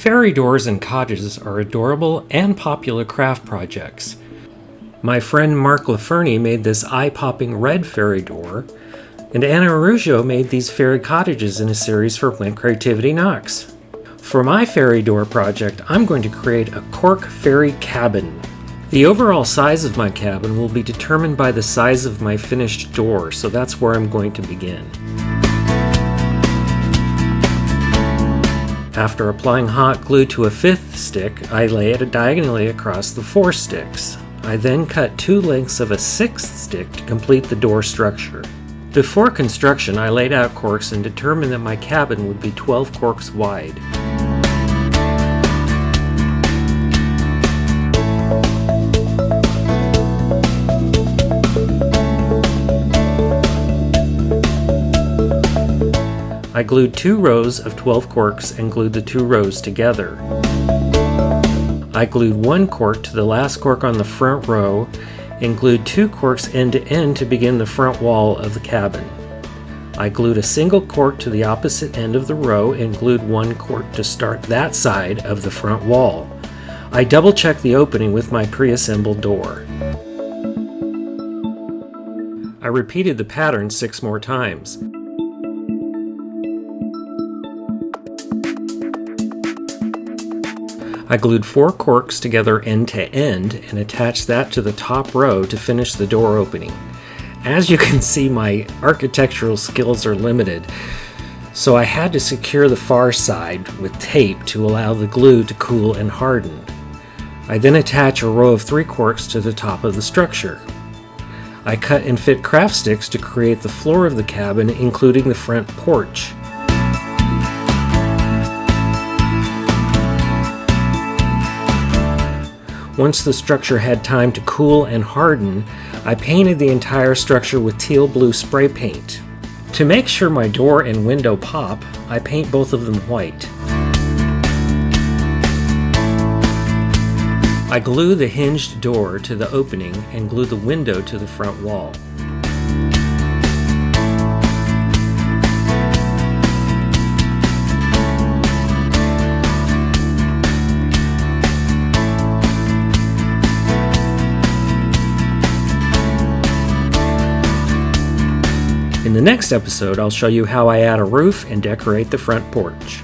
Fairy doors and cottages are adorable and popular craft projects. My friend Mark LaFernie made this eye-popping red fairy door, and Anna Araujo made these fairy cottages in a series for When Creativity Knocks. For my fairy door project, I'm going to create a cork fairy cabin. The overall size of my cabin will be determined by the size of my finished door, so that's where I'm going to begin. After applying hot glue to a fifth stick, I lay it diagonally across the 4 sticks. I then cut 2 lengths of a 6th stick to complete the door structure. Before construction, I laid out corks and determined that my cabin would be 12 corks wide. I glued 2 rows of 12 corks and glued the 2 rows together. I glued 1 cork to the last cork on the front row and glued 2 corks end to end to begin the front wall of the cabin. I glued a single cork to the opposite end of the row and glued 1 cork to start that side of the front wall. I double-checked the opening with my pre-assembled door. I repeated the pattern 6 more times. I glued 4 corks together end to end and attached that to the top row to finish the door opening. As you can see, my architectural skills are limited, so I had to secure the far side with tape to allow the glue to cool and harden. I then attach a row of 3 corks to the top of the structure. I cut and fit craft sticks to create the floor of the cabin, including the front porch. Once the structure had time to cool and harden, I painted the entire structure with teal blue spray paint. To make sure my door and window pop, I paint both of them white. I glue the hinged door to the opening and glue the window to the front wall. In the next episode, I'll show you how I add a roof and decorate the front porch.